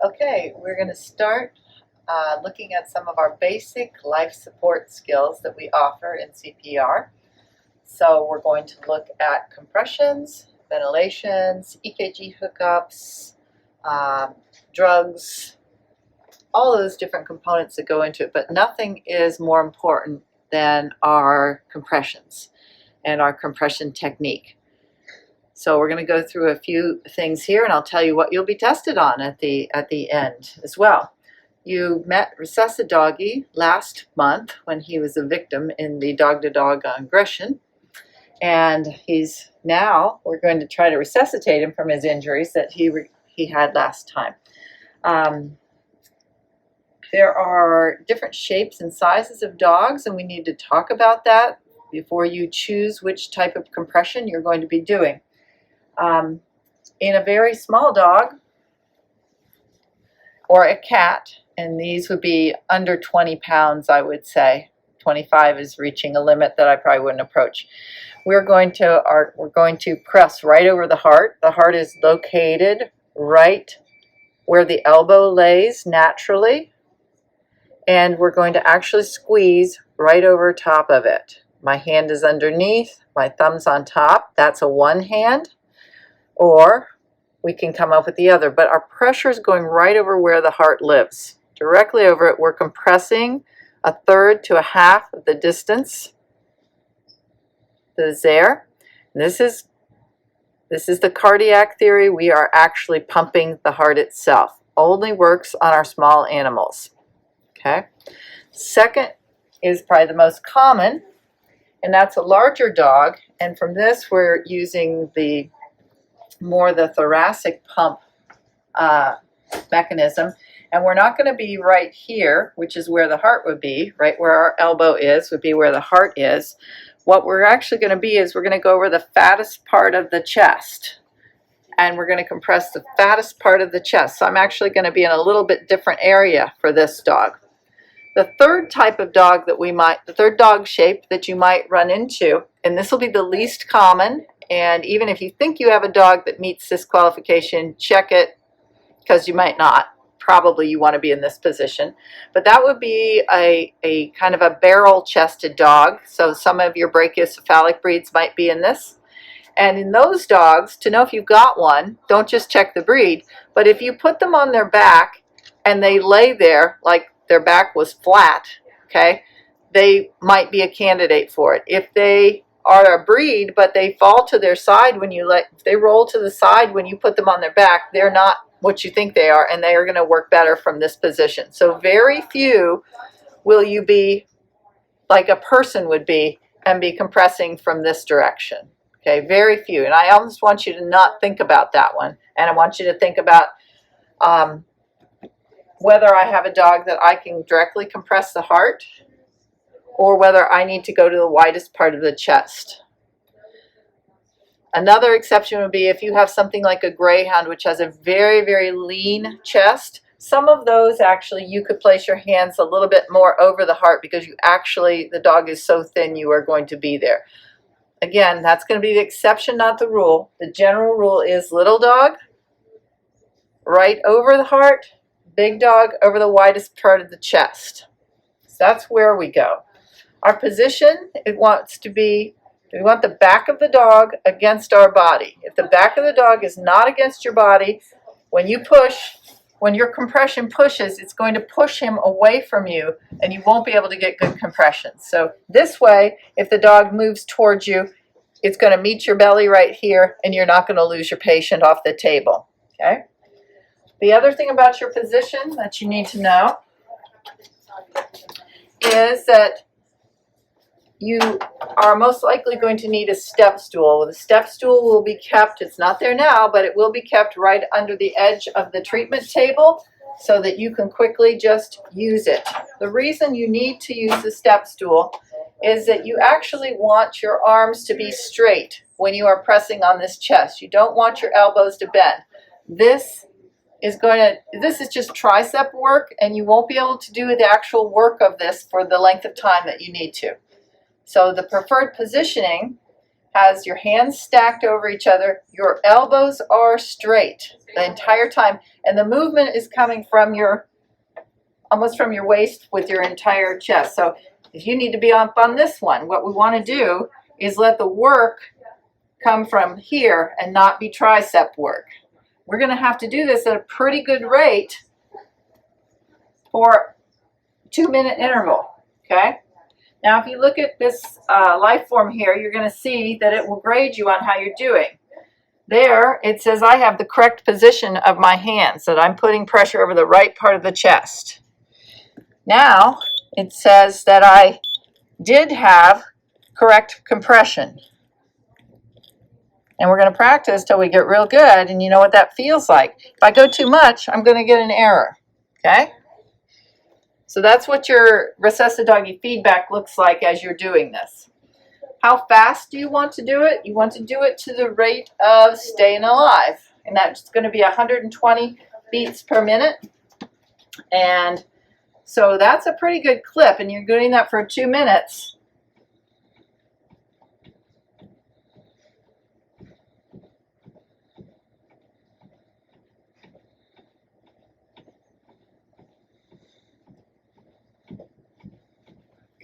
Okay, we're going to start looking at some of our basic life support skills that we offer in CPR. So we're going to look at compressions, ventilations, EKG hookups, drugs, all those different components that go into it, but nothing is more important than our compressions and our compression technique. So we're going to go through a few things here, and I'll tell you what you'll be tested on at the end as well. You met Recessive Doggy last month when he was a victim in the dog-to-dog aggression, and he's now, we're going to try to resuscitate him from his injuries that he had last time. There are different shapes and sizes of dogs, and we need to talk about that before you choose which type of compression you're going to be doing. In a very small dog or a cat, and these would be under 20 pounds, I would say. 25 is reaching a limit that I probably wouldn't approach. We're going to press right over the heart. The heart is located right where the elbow lays naturally, and we're going to actually squeeze right over top of it. My hand is underneath, my thumb's on top. That's a one hand. Or we can come up with the other, but our pressure is going right over where the heart lives. Directly over it, we're compressing a third to a half of the distance that is there. And this is the cardiac theory. We are actually pumping the heart itself. Only works on our small animals. Okay. Second is probably the most common, and that's a larger dog. And from this, we're using the thoracic pump mechanism, and we're not going to be right here, which is where the heart would be. Right where our elbow is would be where the heart is. What we're actually going to be is we're going to go over the fattest part of the chest, and we're going to compress the fattest part of the chest. So I'm actually going to be in a little bit different area for this dog. The third type of dog that the third dog shape that you might run into, and this will be the least common, and even if you think you have a dog that meets this qualification, check it, because you might not. Probably you want to be in this position. But that would be a kind of a barrel-chested dog. So some of your brachiocephalic breeds might be in this. And in those dogs, to know if you've got one, don't just check the breed, but if you put them on their back and they lay there like their back was flat, okay, they might be a candidate for it. If they are a breed, but they fall to their side if they roll to the side when you put them on their back, they're not what you think they are, and they are going to work better from this position. So very few will you be like a person would be and be compressing from this direction. Okay, very few. And I almost want you to not think about that one, and I want you to think about whether I have a dog that I can directly compress the heart, or whether I need to go to the widest part of the chest. Another exception would be if you have something like a greyhound, which has a very, very lean chest. Some of those actually you could place your hands a little bit more over the heart because the dog is so thin you are going to be there. Again, that's going to be the exception, not the rule. The general rule is little dog, right over the heart, big dog over the widest part of the chest. So that's where we go. Our position, we want the back of the dog against our body. If the back of the dog is not against your body, when your compression pushes, it's going to push him away from you, and you won't be able to get good compression. So this way, if the dog moves towards you, it's going to meet your belly right here, and you're not going to lose your patient off the table. Okay? The other thing about your position that you need to know is that you are most likely going to need a step stool. The step stool will be kept, it's not there now, but it will be kept right under the edge of the treatment table so that you can quickly just use it. The reason you need to use the step stool is that you actually want your arms to be straight when you are pressing on this chest. You don't want your elbows to bend. This is just tricep work, and you won't be able to do the actual work of this for the length of time that you need to. So the preferred positioning has your hands stacked over each other. Your elbows are straight the entire time, and the movement is coming from your, almost from your waist with your entire chest. So if you need to be up on this one, what we want to do is let the work come from here and not be tricep work. We're going to have to do this at a pretty good rate for 2-minute interval, okay? Now, if you look at this life form here, you're going to see that it will grade you on how you're doing. There, it says I have the correct position of my hands, that I'm putting pressure over the right part of the chest. Now, it says that I did have correct compression. And we're going to practice till we get real good, and you know what that feels like. If I go too much, I'm going to get an error, okay? So that's what your recessive doggy feedback looks like as you're doing this. How fast do you want to do it? You want to do it to the rate of staying alive. And that's going to be 120 beats per minute. And so that's a pretty good clip, and you're doing that for 2 minutes.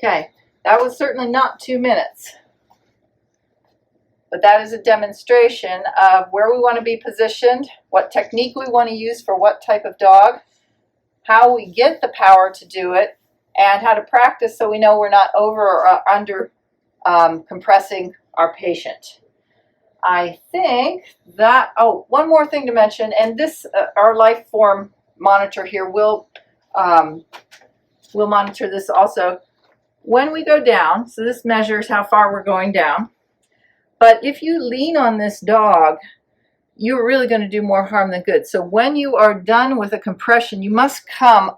Okay, that was certainly not 2 minutes, but that is a demonstration of where we want to be positioned, what technique we want to use for what type of dog, how we get the power to do it, and how to practice so we know we're not over or under compressing our patient. I think that, oh, one more thing to mention, and this, our life form monitor here will monitor this also. When we go down, so this measures how far we're going down, but if you lean on this dog, you're really going to do more harm than good. So when you are done with a compression, you must come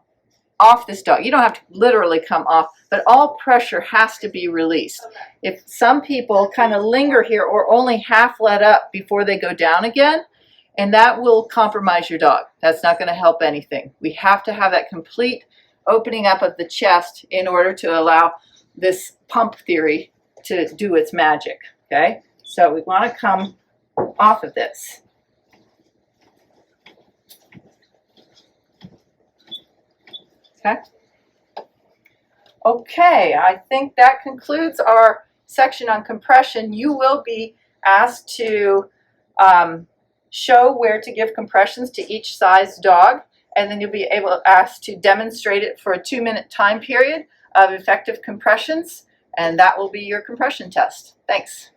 off this dog. You don't have to literally come off, but all pressure has to be released. If some people kind of linger here or only half let up before they go down again, and that will compromise your dog. That's not going to help anything. We have to have that complete opening up of the chest in order to allow this pump theory to do its magic, okay? So we want to come off of this. Okay. Okay, I think that concludes our section on compression. You will be asked to show where to give compressions to each size dog, and then you'll be asked to demonstrate it for a 2-minute time period of effective compressions, and that will be your compression test. Thanks.